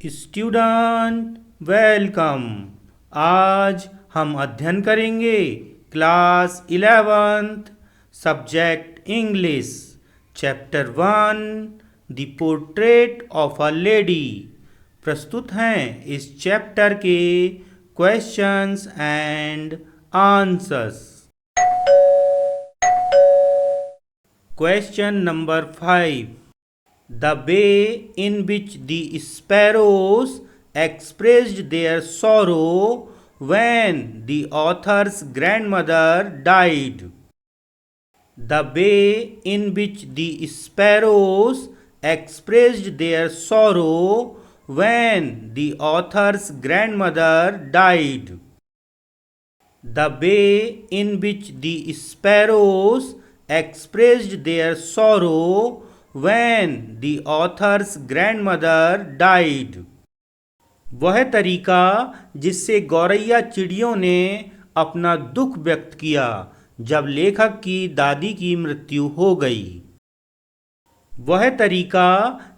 Student welcome. आज हम अध्ययन करेंगे class 11th subject English chapter 1 the portrait of a lady. प्रस्तुत हैं इस चैप्टर के questions and answers. Question number 5। The way in which the sparrows expressed their sorrow when the author's grandmother died. The way in which the sparrows expressed their sorrow when the author's grandmother died. The way in which the sparrows expressed their sorrow when the author's grandmother died. वह तरीका जिससे गौरैया चिड़ियों ने अपना दुख व्यक्त किया जब लेखक की दादी की मृत्यु हो गई। वह तरीका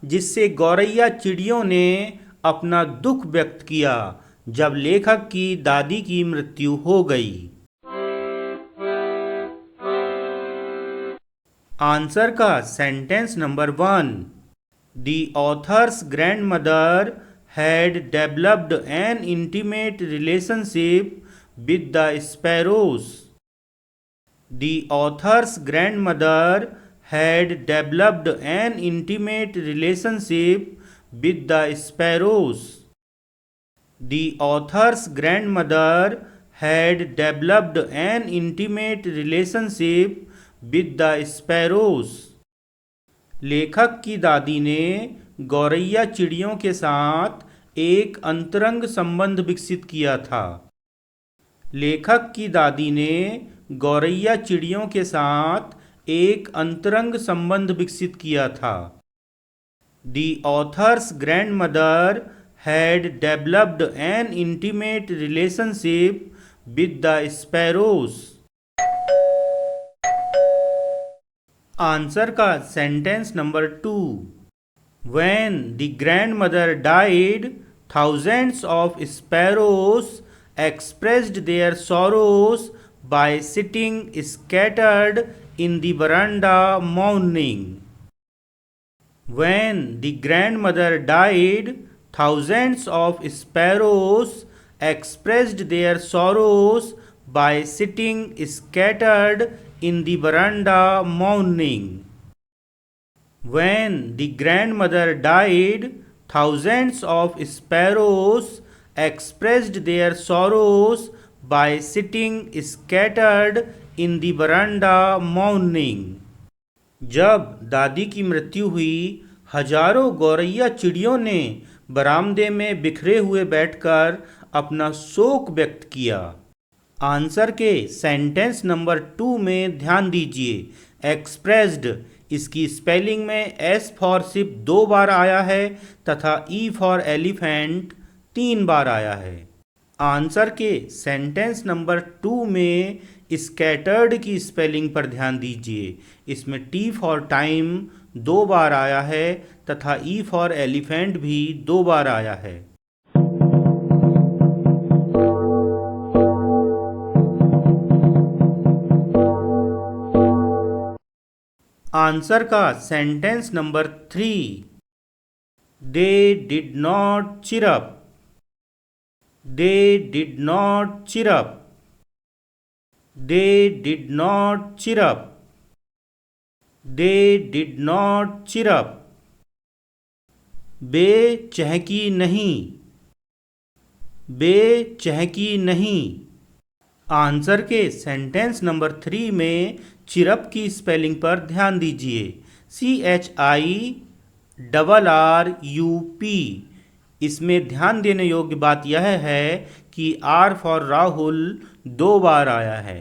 जिससे गौरैया चिड़ियों ने अपना दुख व्यक्त किया जब लेखक की दादी की मृत्यु हो गई। आंसर का sentence number 1। The author's grandmother had developed N intimate relationship with the sparrows. The author's grandmother had developed N intimate relationship with the sparrows. The author's grandmother had developed N intimate relationship with the sparrows. लेखक की दादी ने गौरैया चिड़ियों के साथ एक अंतरंग संबंध विकसित किया था। लेखक की दादी ने गौरैया चिड़ियों के साथ एक अंतरंग संबंध विकसित किया था। The author's grandmother had developed N intimate relationship with the sparrows. Answer का sentence number 2। When the grandmother died, thousands of sparrows expressed their sorrows by sitting scattered in the veranda mourning. When the grandmother died, thousands of sparrows expressed their sorrows by sitting scattered in the veranda mourning. When the grandmother died, thousands of sparrows expressed their sorrows by sitting scattered in the veranda mourning. जब दादी की मृत्यु हुई, हजारों गौरैया चिड़ियों ने बरामदे में बिखरे हुए बैठकर अपना शोक व्यक्त किया। आंसर के सेंटेंस नंबर 2 में ध्यान दीजिए। एक्सप्रेस्ड, इसकी स्पेलिंग में एस फॉर शिप 2 बार आया है तथा ई फॉर एलिफेंट 3 बार आया है। आंसर के सेंटेंस नंबर 2 में स्कैटर्ड की स्पेलिंग पर ध्यान दीजिए। इसमें टी फॉर टाइम 2 बार आया है तथा ई फॉर एलिफेंट भी 2 बार आया है। आंसर का sentence number 3। They did not cheer up. They did not cheer up. They did not cheer up. They did not cheer up. बे चहकी नहीं। बे चहकी नहीं। आंसर के सेंटेंस नंबर 3 में चिरप की स्पेलिंग पर ध्यान दीजिए। CHIRRUP। इसमें ध्यान देने योग्य बात यह है कि R फॉर राहुल 2 बार आया है।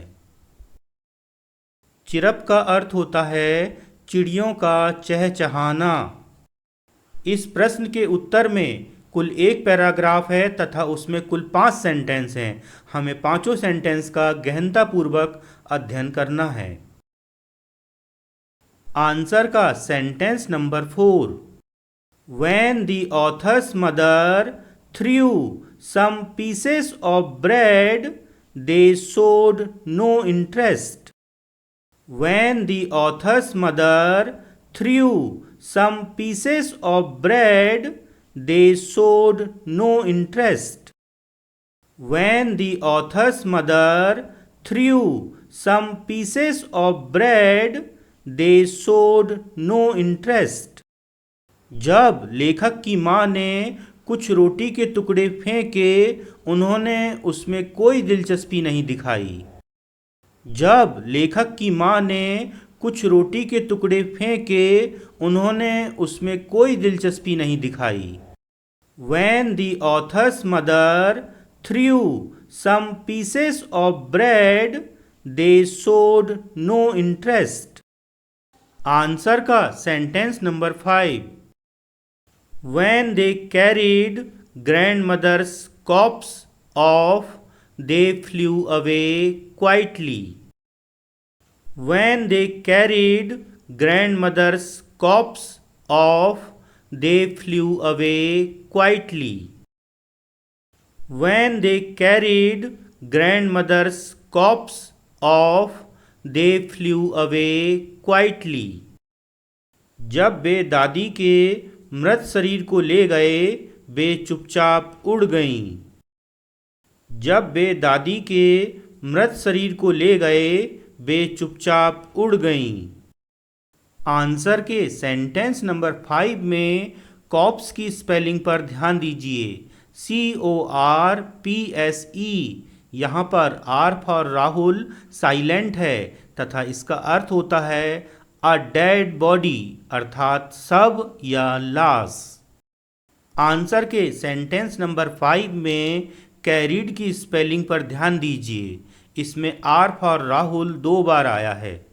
चिरप का अर्थ होता है चिड़ियों का चहचहाना। इस प्रश्न के उत्तर में कुल 1 पैराग्राफ है तथा उसमें कुल 5 सेंटेंस हैं। हमें पांचों सेंटेंस का गहनतापूर्वक अध्ययन करना है। आंसर का sentence number 4। When the author's mother threw some pieces of bread, they showed no interest. When the author's mother threw some pieces of bread, they showed no interest. When the author's mother threw some pieces of bread, they showed no interest. जब लेखक की माँ ने कुछ रोटी के टुकड़े फेंके, उन्होंने उसमें कोई दिलचस्पी नहीं दिखाई। जब लेखक की माँ ने कुछ रोटी के टुकड़े फेंके, उन्होंने उसमें कोई दिलचस्पी नहीं दिखाई। When the author's mother threw some pieces of bread, they showed no interest. Answer का sentence number 5। When they carried grandmother's corpse off, they flew away quietly. When they carried grandmother's corpse off, they flew away quietly. When they carried grandmother's corpse off, they flew away quietly. जब वे दादी के मृत शरीर को ले गए, वे चुपचाप उड़ गईं। जब वे दादी के मृत शरीर को ले गए, वे चुपचाप उड़ गईं। आंसर के सेंटेंस नंबर 5 में कॉप्स की स्पेलिंग पर ध्यान दीजिए। CORPSE। यहाँ पर R फॉर राहुल साइलेंट है तथा इसका अर्थ होता है अ डेड बॉडी, अर्थात शव या लाश। आंसर के सेंटेंस नंबर 5 में कैरिड की स्पेलिंग पर ध्यान दीजिए। इसमें R फॉर राहुल 2 बार आया है।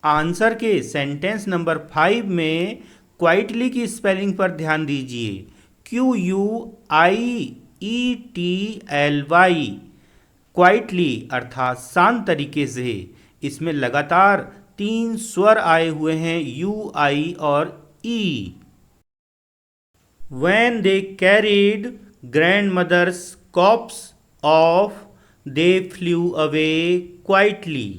आंसर के सेंटेंस नंबर 5 में क्वाइटली की स्पेलिंग पर ध्यान दीजिए। QUIETLY। क्वाइटली अर्थात शांत तरीके से। इसमें लगातार 3 स्वर आए हुए हैं, U, I और E। When they carried grandmother's corpse off, they flew away quietly.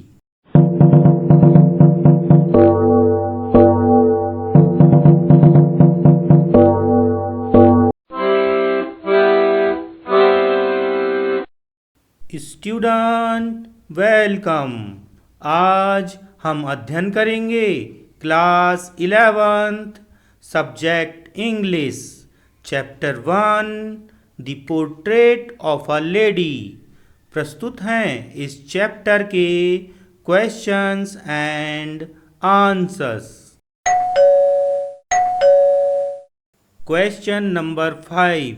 Student welcome. आज हम अध्ययन करेंगे class 11th subject English, chapter 1 the portrait of a lady. प्रस्तुत हैं इस चैप्टर के questions and answers. Question number 5।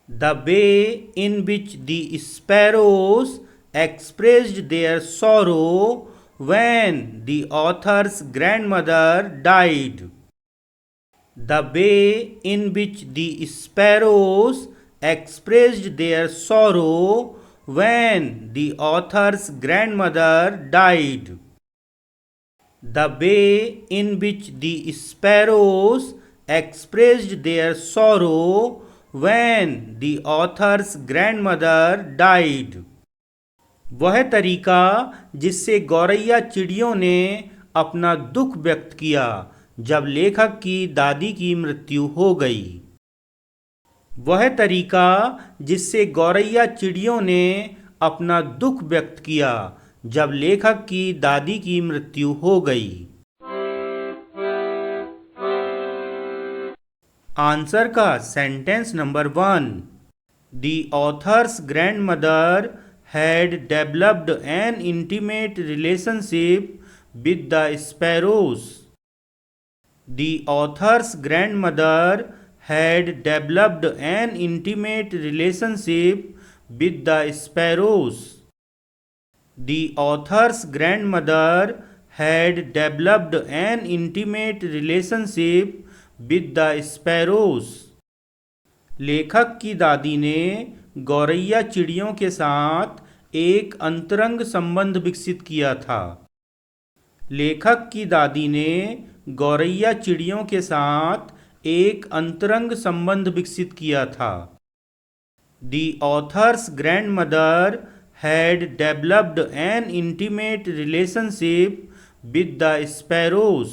The way in which the sparrows expressed their sorrow when the author's grandmother died. The way in which the sparrows expressed their sorrow when the author's grandmother died. The way in which the sparrows expressed their sorrow when the author's grandmother died. वह तरीका जिससे गौरैया चिड़ियों ने अपना दुख व्यक्त किया जब लेखक की दादी की मृत्यु हो गई। वह तरीका जिससे गौरैया चिड़ियों ने अपना दुख व्यक्त किया जब लेखक की दादी की मृत्यु हो गई। आंसर का sentence number 1। The author's grandmother had developed N intimate relationship with the sparrows. The author's grandmother had developed N intimate relationship with the sparrows. The author's grandmother had developed N intimate relationship with the sparrows. लेखक की दादी ने गौरैया चिड़ियों के साथ एक अंतरंग संबंध विकसित किया था। लेखक की दादी ने गौरैया चिड़ियों के साथ एक अंतरंग संबंध विकसित किया था। The author's grandmother had developed an intimate relationship with the sparrows.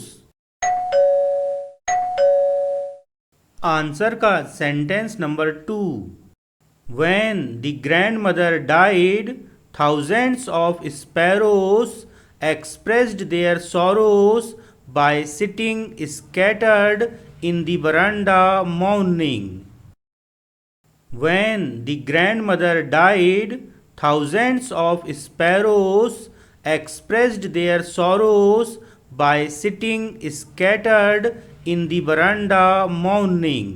Answer का sentence number 2। When the grandmother died, thousands of sparrows expressed their sorrows by sitting scattered in the veranda mourning. When the grandmother died, thousands of sparrows expressed their sorrows by sitting scattered in the veranda mourning.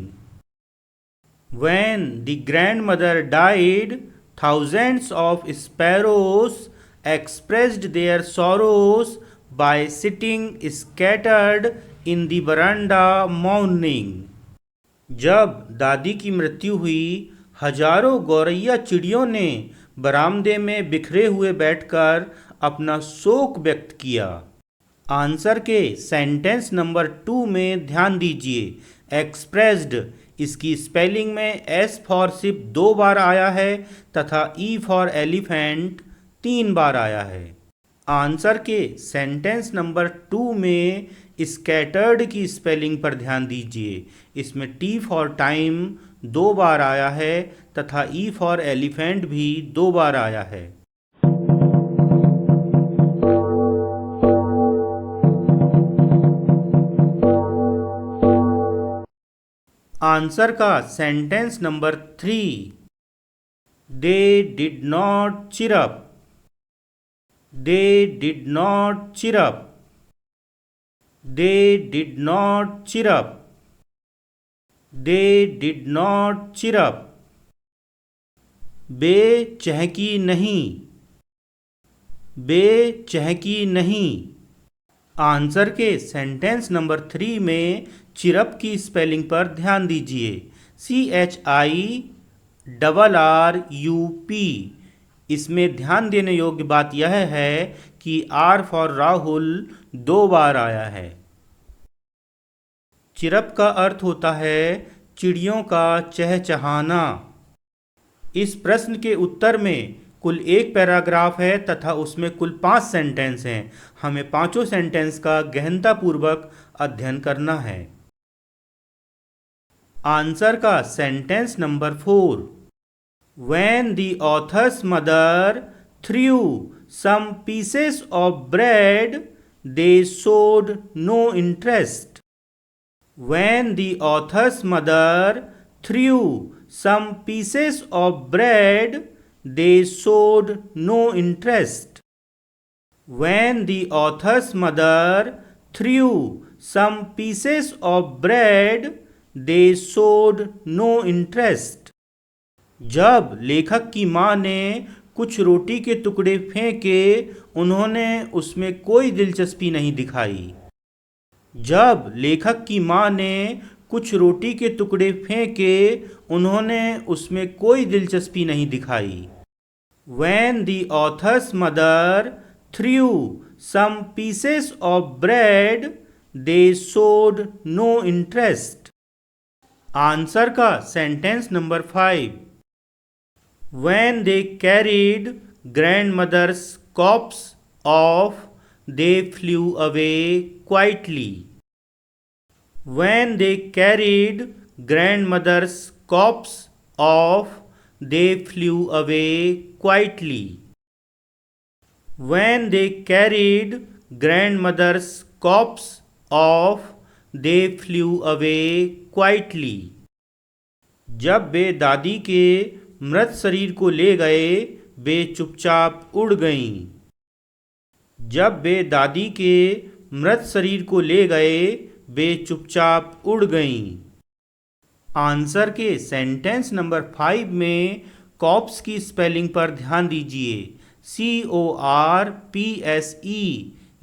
When the grandmother died, thousands of sparrows expressed their sorrows by sitting scattered in the veranda mourning. जब दादी की मृत्यु हुई, हजारों गौरैया चिड़ियों ने बरामदे में बिखरे हुए बैठकर अपना शोक व्यक्त किया। आंसर के सेंटेंस नंबर 2 में ध्यान दीजिए। एक्सप्रेस्ड, इसकी स्पेलिंग में एस फॉर शिप 2 बार आया है तथा ई फॉर एलिफेंट 3 बार आया है। आंसर के सेंटेंस नंबर 2 में स्कैटर्ड की स्पेलिंग पर ध्यान दीजिए। इसमें टी फॉर टाइम 2 बार आया है तथा ई फॉर एलिफेंट भी 2 बार आया है। आंसर का sentence number 3। They did not cheer up. They did not cheer up. They did not cheer up. They did not cheer up. बे चहकी नहीं। बे चहकी नहीं। आंसर के सेंटेंस नंबर 3 में चिरप की स्पेलिंग पर ध्यान दीजिए। CHIRRUP। इसमें ध्यान देने योग्य बात यह है कि R फॉर राहुल 2 बार आया है। चिरप का अर्थ होता है चिड़ियों का चहचहाना। इस प्रश्न के उत्तर में कुल 1 पैराग्राफ है तथा उसमें कुल 5 सेंटेंस हैं। हमें 5 सेंटेंस का गहनतापूर्वक अध्ययन करना है। आंसर का sentence number 4। When the author's mother threw some pieces of bread, they showed no interest. When the author's mother threw some pieces of bread, they showed no interest. When the author's mother threw some pieces of bread, they showed no interest. जब लेखक की माँ ने कुछ रोटी के टुकड़े फेंके, उन्होंने उसमें कोई दिलचस्पी नहीं दिखाई। जब लेखक की माँ ने कुछ रोटी के टुकड़े फेंके, उन्होंने उसमें कोई दिलचस्पी नहीं दिखाई। When the author's mother threw some pieces of bread, they showed no interest. Answer का sentence number 5। When they carried grandmother's corpse off, they flew away quietly. When they carried grandmother's corpse off, they flew away quietly. When they carried grandmother's corpse off, they flew away quietly. जब वे दादी के मृत शरीर को ले गए, वे चुपचाप उड़ गईं। जब वे दादी के मृत शरीर को ले गए, वे चुपचाप उड़ गईं। आंसर के सेंटेंस नंबर 5 में कॉप्स की स्पेलिंग पर ध्यान दीजिए। CORPSE।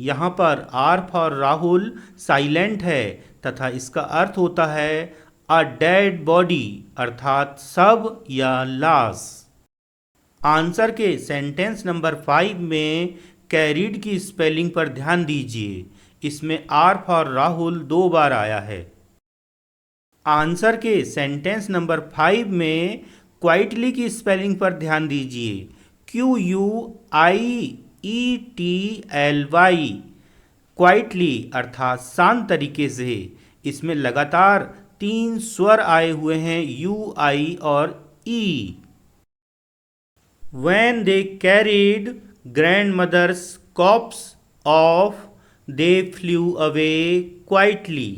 यहाँ पर R फॉर राहुल साइलेंट है तथा इसका अर्थ होता है अ डेड बॉडी, अर्थात शव या लाश। आंसर के सेंटेंस नंबर 5 में कैरीड की स्पेलिंग पर ध्यान दीजिए। इसमें R फॉर राहुल 2 बार आया है। आंसर के सेंटेंस नंबर 5 में क्वाइटली की स्पेलिंग पर ध्यान दीजिए। QUIETLY, क्वाइटली अर्थात शांत तरीके से। इसमें लगातार 3 स्वर आए हुए हैं, U, I और E। When they carried grandmother's corpse off, they flew away quietly.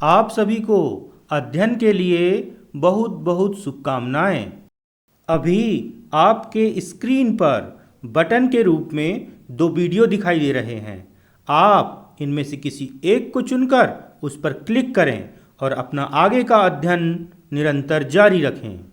आप सभी को अध्ययन के लिए बहुत बहुत शुभकामनाएं। अभी आपके स्क्रीन पर बटन के रूप में 2 वीडियो दिखाई दे रहे हैं। आप इनमें से किसी एक को चुनकर उस पर क्लिक करें और अपना आगे का अध्ययन निरंतर जारी रखें।